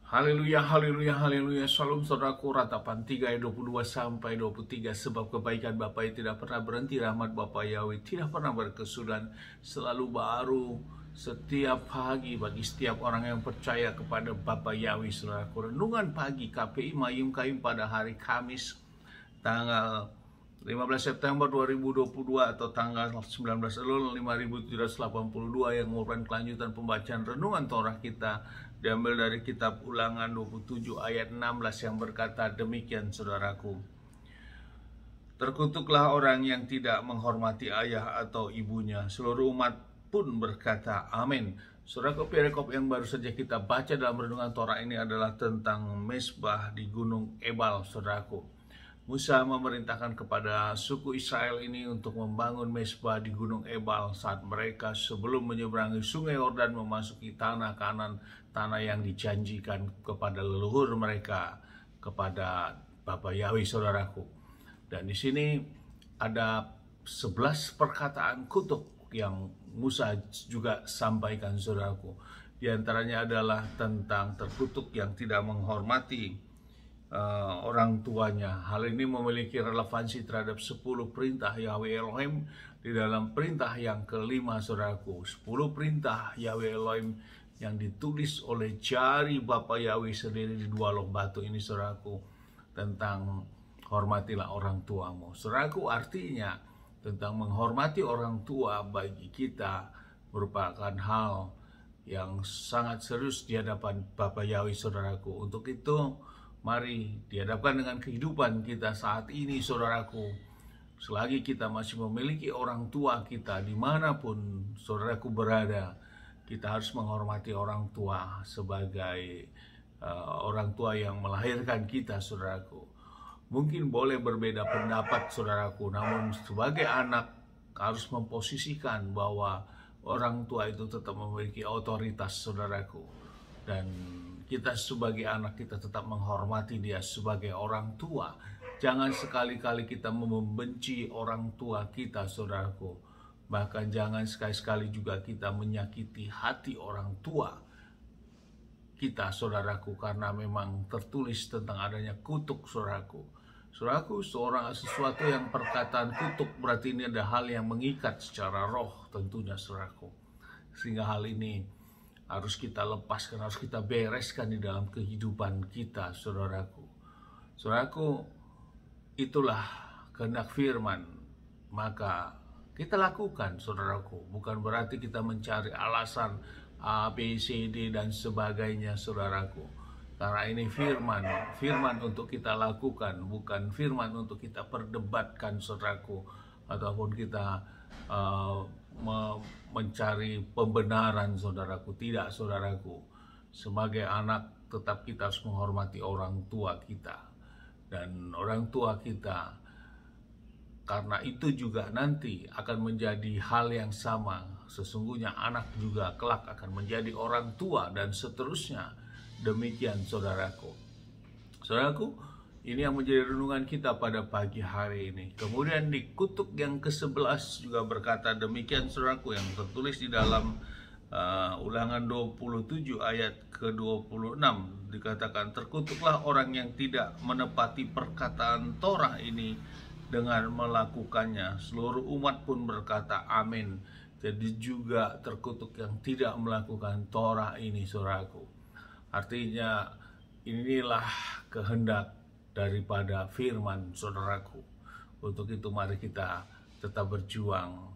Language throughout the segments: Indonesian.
Haleluya, haleluya, haleluya. Shalom saudaraku, ratapan 3 ayat 22 sampai 23. Sebab kebaikan Bapa tidak pernah berhenti, rahmat Bapa Yahweh tidak pernah berkesudahan, selalu baru setiap pagi bagi setiap orang yang percaya kepada Bapa Yahweh. Saudaraku, renungan pagi KPI Mayum Kaim pada hari Kamis tanggal 15 September 2022 atau tanggal 19 Elul 5782 yang merupakan kelanjutan pembacaan renungan Torah kita diambil dari kitab Ulangan 27 ayat 16 yang berkata demikian, saudaraku. Terkutuklah orang yang tidak menghormati ayah atau ibunya. Seluruh umat pun berkata amin. Saudaraku, perikop yang baru saja kita baca dalam renungan Torah ini adalah tentang mezbah di Gunung Ebal, saudaraku. Musa memerintahkan kepada suku Israel ini untuk membangun mezbah di Gunung Ebal saat mereka sebelum menyeberangi sungai Yordan memasuki tanah Kanan, tanah yang dijanjikan kepada leluhur mereka, kepada Bapa Yahweh, saudaraku. Dan di sini ada 11 perkataan kutuk yang Musa juga sampaikan, saudaraku. Di antaranya adalah tentang terkutuk yang tidak menghormati orang tuanya. Hal ini memiliki relevansi terhadap 10 perintah Yahweh Elohim di dalam perintah yang kelima, saudaraku. 10 perintah Yahweh Elohim yang ditulis oleh jari Bapa Yahweh sendiri di 2 loh batu ini, saudaraku, tentang hormatilah orang tuamu. Saudaraku, artinya tentang menghormati orang tua bagi kita merupakan hal yang sangat serius di hadapan Bapa Yahweh, saudaraku. Untuk itu, mari dihadapkan dengan kehidupan kita saat ini, saudaraku. Selagi kita masih memiliki orang tua kita, dimanapun saudaraku berada, kita harus menghormati orang tua sebagai orang tua yang melahirkan kita, saudaraku. Mungkin boleh berbeda pendapat, saudaraku, namun sebagai anak harus memposisikan bahwa orang tua itu tetap memiliki otoritas, saudaraku. Dan kita sebagai anak, kita tetap menghormati dia sebagai orang tua. Jangan sekali-kali kita membenci orang tua kita, saudaraku. Bahkan jangan sekali-kali juga kita menyakiti hati orang tua kita, saudaraku, karena memang tertulis tentang adanya kutuk, saudaraku. Saudaraku, sesuatu yang perkataan kutuk berarti ini ada hal yang mengikat secara roh tentunya, saudaraku. Sehingga hal ini harus kita lepaskan, harus kita bereskan di dalam kehidupan kita, saudaraku. Saudaraku, itulah kehendak firman, maka kita lakukan, saudaraku. Bukan berarti kita mencari alasan A, B, C, D, dan sebagainya, saudaraku. Karena ini firman, firman untuk kita lakukan, bukan firman untuk kita perdebatkan, saudaraku. Ataupun kita mencari pembenaran, saudaraku. Tidak, saudaraku. Sebagai anak tetap kita harus menghormati orang tua kita. Dan orang tua kita, karena itu juga nanti akan menjadi hal yang sama. Sesungguhnya anak juga kelak akan menjadi orang tua dan seterusnya. Demikian, saudaraku. Saudaraku, ini yang menjadi renungan kita pada pagi hari ini. Kemudian di kutuk yang ke-11 juga berkata demikian, saudaraku, yang tertulis di dalam Ulangan 27 ayat ke-26. Dikatakan, terkutuklah orang yang tidak menepati perkataan Torah ini dengan melakukannya. Seluruh umat pun berkata amin. Jadi juga terkutuk yang tidak melakukan Torah ini, saudaraku. Artinya inilah kehendak daripada firman, saudaraku. Untuk itu mari kita tetap berjuang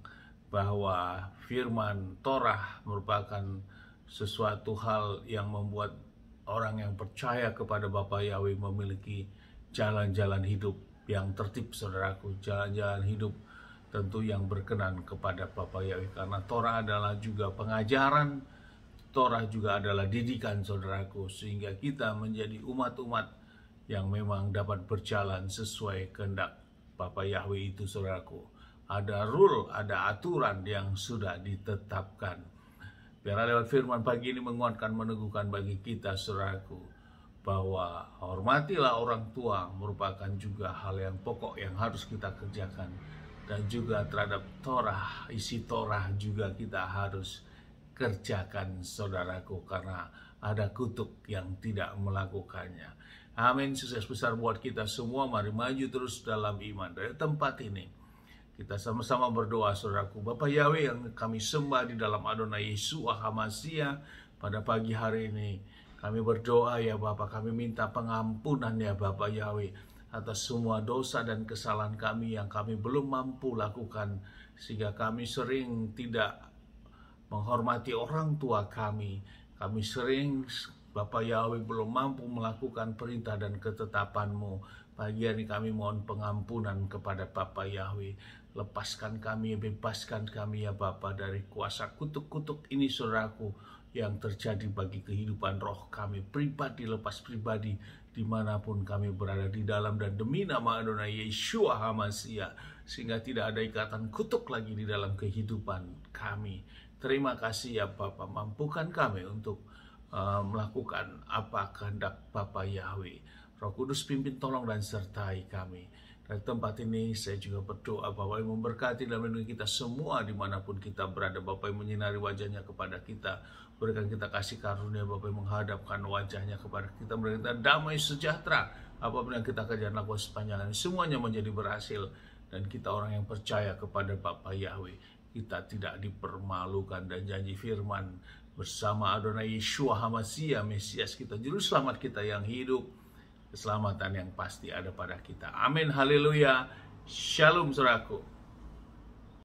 bahwa firman Torah merupakan sesuatu hal yang membuat orang yang percaya kepada Bapa Yahweh memiliki jalan-jalan hidup yang tertib, saudaraku. Jalan-jalan hidup tentu yang berkenan kepada Bapa Yahweh, karena Torah adalah juga pengajaran, Torah juga adalah didikan, saudaraku, sehingga kita menjadi umat-umat yang memang dapat berjalan sesuai kehendak Bapa Yahweh itu, saudaraku. Ada rule, ada aturan yang sudah ditetapkan. Biarlah lewat firman pagi ini menguatkan, meneguhkan bagi kita, saudaraku, bahwa hormatilah orang tua merupakan juga hal yang pokok yang harus kita kerjakan. Dan juga terhadap Torah, isi Torah juga kita harus kerjakan, saudaraku, karena ada kutuk yang tidak melakukannya. Amin. Sukses besar buat kita semua. Mari maju terus dalam iman. Dari tempat ini kita sama-sama berdoa, saudaraku. Bapa Yahweh yang kami sembah di dalam Adonai Yeshua HaMashiach, pada pagi hari ini kami berdoa ya Bapa, kami minta pengampunan ya Bapa Yahweh atas semua dosa dan kesalahan kami yang kami belum mampu lakukan, sehingga kami sering tidak menghormati orang tua kami. Kami sering Bapa Yahweh belum mampu melakukan perintah dan ketetapan-Mu. Pagi hari kami mohon pengampunan kepada Bapa Yahweh. Lepaskan kami, bebaskan kami ya Bapa dari kuasa kutuk-kutuk ini, saudaraku, yang terjadi bagi kehidupan roh kami pribadi, lepas pribadi, dimanapun kami berada di dalam dan demi nama Adonai Yeshua HaMashiach, sehingga tidak ada ikatan kutuk lagi di dalam kehidupan kami. Terima kasih ya Bapa, mampukan kami untuk melakukan apa kehendak Bapa Yahweh. Roh Kudus pimpin, tolong dan sertai kami. Dari tempat ini saya juga berdoa Bapak yang memberkati dan melindungi kita semua dimanapun kita berada. Bapak yang menyinari wajahnya kepada kita, berikan kita kasih karunia. Bapak yang menghadapkan wajahnya kepada kita, berikan kita damai sejahtera. Apapun yang kita kerjakan lakukan sepanjang hari, semuanya menjadi berhasil. Dan kita orang yang percaya kepada Bapa Yahweh, kita tidak dipermalukan. Dan janji firman bersama Adonai Yeshua HaMashiach, Mesias kita, Juru Selamat kita yang hidup, keselamatan yang pasti ada pada kita. Amin, haleluya, shalom saudaraku.